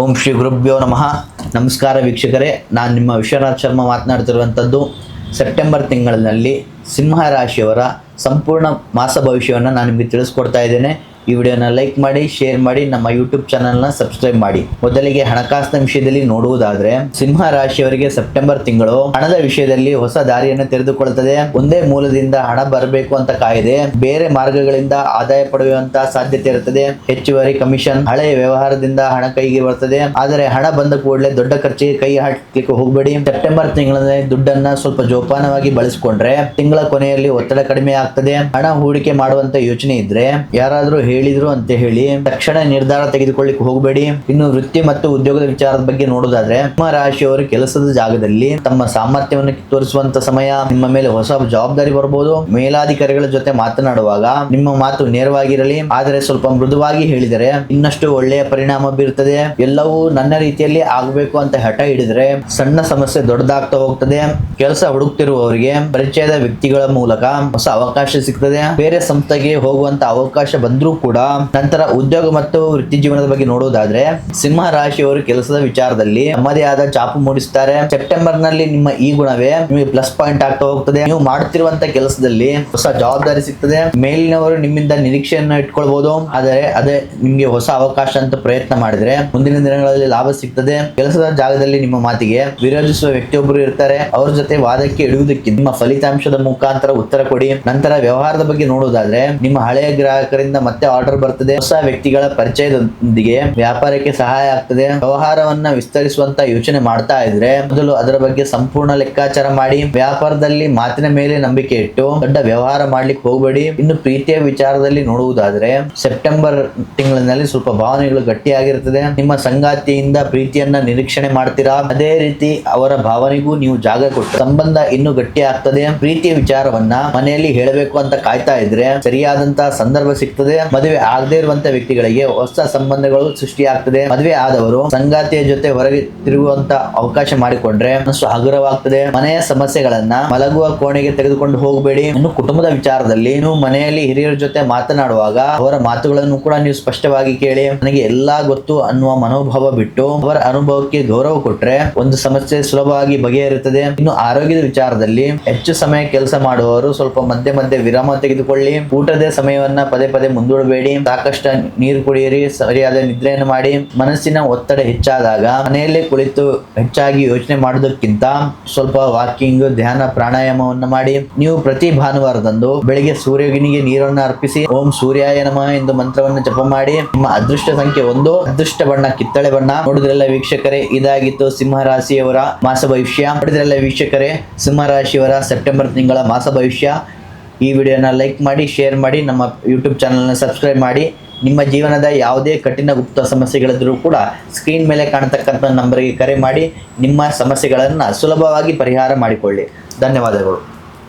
ಓಂ ಶ್ರೀ ಗುರುಭ್ಯೋ ನಮಃ. ನಮಸ್ಕಾರ ವೀಕ್ಷಕರೇ, ನಾನು ನಿಮ್ಮ ವಿಶ್ವನಾಥ್ ಶರ್ಮಾ ಮಾತನಾಡ್ತಿರುವಂಥದ್ದು. ಸೆಪ್ಟೆಂಬರ್ ತಿಂಗಳಿನಲ್ಲಿ ಸಿಂಹ ರಾಶಿಯವರ ಸಂಪೂರ್ಣ ಮಾಸ ಭವಿಷ್ಯವನ್ನು ನಾನು ನಿಮಗೆ ತಿಳಿಸ್ಕೊಡ್ತಾ ಇದ್ದೇನೆ. ಈ ವಿಡಿಯೋನ ಲೈಕ್ ಮಾಡಿ, ಶೇರ್ ಮಾಡಿ, ನಮ್ಮ ಯೂಟ್ಯೂಬ್ ಚಾನಲ್ನ ಸಬ್ಸ್ಕ್ರೈಬ್ ಮಾಡಿ. ಮೊದಲಿಗೆ ಹಣಕಾಸಿನ ವಿಷಯದಲ್ಲಿ ನೋಡುವುದಾದ್ರೆ, ಸಿಂಹ ರಾಶಿಯವರಿಗೆ ಸೆಪ್ಟೆಂಬರ್ ತಿಂಗಳು ಹಣದ ವಿಷಯದಲ್ಲಿ ಹೊಸ ದಾರಿಯನ್ನು ತೆರೆದುಕೊಳ್ಳುತ್ತದೆ. ಒಂದೇ ಮೂಲದಿಂದ ಹಣ ಬರಬೇಕು ಅಂತ ಕಾಯ್ದೆ ಬೇರೆ ಮಾರ್ಗಗಳಿಂದ ಆದಾಯ ಪಡೆಯುವಂತಹ ಸಾಧ್ಯತೆ ಇರುತ್ತದೆ. ಹೆಚ್ಚುವರಿ ಕಮಿಷನ್, ಹಳೆಯ ವ್ಯವಹಾರದಿಂದ ಹಣ ಕೈಗೆ ಬರ್ತದೆ. ಆದರೆ ಹಣ ಬಂದ ಕೂಡಲೇ ದೊಡ್ಡ ಖರ್ಚಿಗೆ ಕೈ ಹಾಕಲಿಕ್ಕೆ ಹೋಗಬೇಡಿ. ಸೆಪ್ಟೆಂಬರ್ ತಿಂಗಳಲ್ಲಿ ದುಡ್ಡನ್ನ ಸ್ವಲ್ಪ ಜೋಪಾನವಾಗಿ ಬಳಸಿಕೊಂಡ್ರೆ ತಿಂಗಳ ಕೊನೆಯಲ್ಲಿ ಒತ್ತಡ ಕಡಿಮೆ ಆಗ್ತದೆ. ಹಣ ಹೂಡಿಕೆ ಮಾಡುವಂತ ಯೋಚನೆ ಇದ್ರೆ ಯಾರಾದ್ರೂ ಹೇಳಿದ್ರು ಅಂತ ಹೇಳಿ ತಕ್ಷಣ ನಿರ್ಧಾರ ತೆಗೆದುಕೊಳ್ಳಿಕ್ಕೆ ಹೋಗಬೇಡಿ. ಇನ್ನು ವೃತ್ತಿ ಮತ್ತು ಉದ್ಯೋಗದ ವಿಚಾರದ ಬಗ್ಗೆ ನೋಡೋದಾದ್ರೆ, ಸಿಂಹ ರಾಶಿಯವರು ಕೆಲಸದ ಜಾಗದಲ್ಲಿ ತಮ್ಮ ಸಾಮರ್ಥ್ಯವನ್ನು ತೋರಿಸುವಂತ ಸಮಯ. ನಿಮ್ಮ ಮೇಲೆ ಹೊಸ ಜವಾಬ್ದಾರಿ ಬರಬಹುದು. ಮೇಲಾಧಿಕಾರಿಗಳ ಜೊತೆ ಮಾತನಾಡುವಾಗ ನಿಮ್ಮ ಮಾತು ನೇರವಾಗಿರಲಿ, ಆದರೆ ಸ್ವಲ್ಪ ಮೃದುವಾಗಿ ಹೇಳಿದರೆ ಇನ್ನಷ್ಟು ಒಳ್ಳೆಯ ಪರಿಣಾಮ ಬೀರುತ್ತದೆ. ಎಲ್ಲವೂ ನನ್ನ ರೀತಿಯಲ್ಲಿ ಆಗಬೇಕು ಅಂತ ಹಠ ಹಿಡಿದ್ರೆ ಸಣ್ಣ ಸಮಸ್ಯೆ ದೊಡ್ಡದಾಗ್ತಾ ಹೋಗ್ತದೆ. ಕೆಲಸ ಹುಡುಕ್ತಿರುವವರಿಗೆ ಪರಿಚಯದ ವ್ಯಕ್ತಿಗಳ ಮೂಲಕ ಹೊಸ ಅವಕಾಶ ಸಿಗ್ತದೆ. ಬೇರೆ ಸಂಸ್ಥೆಗೆ ಹೋಗುವಂತ ಅವಕಾಶ ಬಂದ್ರೂ ಕೂಡ ನಂತರ ಉದ್ಯೋಗ ಮತ್ತು ವೃತ್ತಿ ಜೀವನದ ಬಗ್ಗೆ ನೋಡುವುದಾದ್ರೆ, ಸಿಂಹ ರಾಶಿಯವರು ಕೆಲಸದ ವಿಚಾರದಲ್ಲಿ ತಮ್ಮದೇ ಆದ ಛಾಪು ಮೂಡಿಸುತ್ತಾರೆ. ಸೆಪ್ಟೆಂಬರ್ ನಲ್ಲಿ ನಿಮ್ಮ ಈ ಗುಣವೇ ನಿಮಗೆ ಪ್ಲಸ್ ಪಾಯಿಂಟ್ ಆಗ್ತಾ ಹೋಗ್ತದೆ. ನೀವು ಮಾಡುತ್ತಿರುವಂತ ಕೆಲಸದಲ್ಲಿ ಹೊಸ ಜವಾಬ್ದಾರಿ ಸಿಗ್ತದೆ. ಮೇಲಿನವರು ನಿಮ್ಮಿಂದ ನಿರೀಕ್ಷೆಯನ್ನು ಇಟ್ಕೊಳ್ಬಹುದು, ಆದರೆ ಅದೇ ನಿಮ್ಗೆ ಹೊಸ ಅವಕಾಶ ಅಂತ ಪ್ರಯತ್ನ ಮಾಡಿದ್ರೆ ಮುಂದಿನ ದಿನಗಳಲ್ಲಿ ಲಾಭ ಸಿಗ್ತದೆ. ಕೆಲಸದ ಜಾಗದಲ್ಲಿ ನಿಮ್ಮ ಮಾತಿಗೆ ವಿರೋಧಿಸುವ ವ್ಯಕ್ತಿಯೊಬ್ಬರು ಇರ್ತಾರೆ. ಅವ್ರ ಜೊತೆ ವಾದಕ್ಕೆ ಇಡುವುದಕ್ಕೆ ನಿಮ್ಮ ಫಲಿತಾಂಶದ ಮುಖಾಂತರ ಉತ್ತರ ಕೊಡಿ. ನಂತರ ವ್ಯವಹಾರದ ಬಗ್ಗೆ ನೋಡುವುದಾದ್ರೆ, ನಿಮ್ಮ ಹಳೆಯ ಗ್ರಾಹಕರಿಂದ ಮತ್ತೆ ಆರ್ಡರ್ ಬರ್ತದೆ. ಹೊಸ ವ್ಯಕ್ತಿಗಳ ಪರಿಚಯದೊಂದಿಗೆ ವ್ಯಾಪಾರಕ್ಕೆ ಸಹಾಯ ಆಗ್ತದೆ. ವ್ಯವಹಾರವನ್ನ ವಿಸ್ತರಿಸುವಂತ ಯೋಚನೆ ಮಾಡ್ತಾ ಇದ್ರೆ ಮೊದಲು ಅದರ ಬಗ್ಗೆ ಸಂಪೂರ್ಣ ಲೆಕ್ಕಾಚಾರ ಮಾಡಿ. ವ್ಯಾಪಾರದಲ್ಲಿ ಮಾತಿನ ಮೇಲೆ ನಂಬಿಕೆ ಇಟ್ಟು ದೊಡ್ಡ ವ್ಯವಹಾರ ಮಾಡ್ಲಿಕ್ಕೆ ಹೋಗಬೇಡಿ. ಇನ್ನು ಪ್ರೀತಿಯ ವಿಚಾರದಲ್ಲಿ ನೋಡುವುದಾದ್ರೆ, ಸೆಪ್ಟೆಂಬರ್ ತಿಂಗಳಿನಲ್ಲಿ ಸ್ವಲ್ಪ ಭಾವನೆಗಳು ಗಟ್ಟಿಯಾಗಿರ್ತದೆ. ನಿಮ್ಮ ಸಂಗಾತಿಯಿಂದ ಪ್ರೀತಿಯನ್ನ ನಿರೀಕ್ಷಣೆ ಮಾಡ್ತೀರಾ. ಅದೇ ರೀತಿ ಅವರ ಭಾವನೆಗೂ ನೀವು ಜಾಗ ಕೊಟ್ಟು ಸಂಬಂಧ ಇನ್ನೂ ಗಟ್ಟಿ ಆಗ್ತದೆ. ಪ್ರೀತಿಯ ವಿಚಾರವನ್ನ ಮನೆಯಲ್ಲಿ ಹೇಳಬೇಕು ಅಂತ ಕಾಯ್ತಾ ಇದ್ರೆ ಸರಿಯಾದಂತಹ ಸಂದರ್ಭ ಸಿಗ್ತದೆ. ಮದುವೆ ಆಗದೇ ಇರುವಂತ ವ್ಯಕ್ತಿಗಳಿಗೆ ಹೊಸ ಸಂಬಂಧಗಳು ಸೃಷ್ಟಿಯಾಗ್ತದೆ. ಮದುವೆ ಆದವರು ಸಂಗಾತಿಯ ಜೊತೆ ಹೊರಗೆ ತಿರುಗುವಂತ ಅವಕಾಶ ಮಾಡಿಕೊಂಡ್ರೆ ಮನಸ್ಸು ಹಗುರವಾಗ್ತದೆ. ಮನೆಯ ಸಮಸ್ಯೆಗಳನ್ನ ಮಲಗುವ ಕೋಣೆಗೆ ತೆಗೆದುಕೊಂಡು ಹೋಗಬೇಡಿ. ಇನ್ನು ಕುಟುಂಬದ ವಿಚಾರದಲ್ಲಿ ನೀವು ಮನೆಯಲ್ಲಿ ಹಿರಿಯರ ಜೊತೆ ಮಾತನಾಡುವಾಗ ಅವರ ಮಾತುಗಳನ್ನು ಕೂಡ ನೀವು ಸ್ಪಷ್ಟವಾಗಿ ಕೇಳಿ. ನನಗೆ ಎಲ್ಲಾ ಗೊತ್ತು ಅನ್ನುವ ಮನೋಭಾವ ಬಿಟ್ಟು ಅವರ ಅನುಭವಕ್ಕೆ ಗೌರವ ಕೊಟ್ರೆ ಒಂದು ಸಮಸ್ಯೆ ಸುಲಭವಾಗಿ ಬಗೆಹರುತ್ತದೆ. ಇನ್ನು ಆರೋಗ್ಯದ ವಿಚಾರದಲ್ಲಿ ಹೆಚ್ಚು ಸಮಯ ಕೆಲಸ ಮಾಡುವವರು ಸ್ವಲ್ಪ ಮಧ್ಯೆ ಮಧ್ಯೆ ವಿರಾಮ ತೆಗೆದುಕೊಳ್ಳಿ. ಊಟದ ಸಮಯವನ್ನ ಪದೇ ಪದೇ ಮುಂದೂಡಬೇಡಿ. ಸಾಕಷ್ಟು ನೀರು ಕುಡಿಯಿರಿ, ಸರಿಯಾದ ನಿದ್ರೆಯನ್ನು ಮಾಡಿ. ಮನಸ್ಸಿನ ಒತ್ತಡ ಹೆಚ್ಚಾದಾಗ ಮನೆಯಲ್ಲೇ ಕುಳಿತು ಹೆಚ್ಚಾಗಿ ಯೋಚನೆ ಮಾಡೋದಕ್ಕಿಂತ ಸ್ವಲ್ಪ ವಾಕಿಂಗ್, ಧ್ಯಾನ, ಪ್ರಾಣಾಯಾಮವನ್ನು ಮಾಡಿ. ನೀವು ಪ್ರತಿ ಭಾನುವಾರದಂದು ಬೆಳಿಗ್ಗೆ ಸೂರ್ಯನಿಗೆ ನೀರನ್ನು ಅರ್ಪಿಸಿ ಓಂ ಸೂರ್ಯಾಯ ನಮಃ ಎಂದು ಮಂತ್ರವನ್ನು ಜಪ ಮಾಡಿ. ನಿಮ್ಮ ಅದೃಷ್ಟ ಸಂಖ್ಯೆ 1, ಅದೃಷ್ಟ ಬಣ್ಣ ಕಿತ್ತಳೆ ಬಣ್ಣ. ನೋಡಿದ್ರಲ್ಲ ವೀಕ್ಷಕರೇ, ಇದಾಗಿತ್ತು ಸಿಂಹ ರಾಶಿಯವರ ಮಾಸ ಭವಿಷ್ಯ. ನೋಡಿದ್ರಲ್ಲ ವೀಕ್ಷಕರೇ, ಸಿಂಹ ರಾಶಿಯವರ ಸೆಪ್ಟೆಂಬರ್ ತಿಂಗಳ ಮಾಸ ಭವಿಷ್ಯ. ಈ ವಿಡಿಯೋನ ಲೈಕ್ ಮಾಡಿ, ಶೇರ್ ಮಾಡಿ, ನಮ್ಮ ಯೂಟ್ಯೂಬ್ ಚಾನಲ್ನ ಸಬ್ಸ್ಕ್ರೈಬ್ ಮಾಡಿ. ನಿಮ್ಮ ಜೀವನದ ಯಾವುದೇ ಕಠಿಣ ಗುಪ್ತ ಸಮಸ್ಯೆಗಳಿದ್ರೂ ಕೂಡ ಸ್ಕ್ರೀನ್ ಮೇಲೆ ಕಾಣತಕ್ಕಂಥ ನಂಬರ್ಗೆ ಕರೆ ಮಾಡಿ ನಿಮ್ಮ ಸಮಸ್ಯೆಗಳನ್ನು ಸುಲಭವಾಗಿ ಪರಿಹಾರ ಮಾಡಿಕೊಳ್ಳಿ. ಧನ್ಯವಾದಗಳು.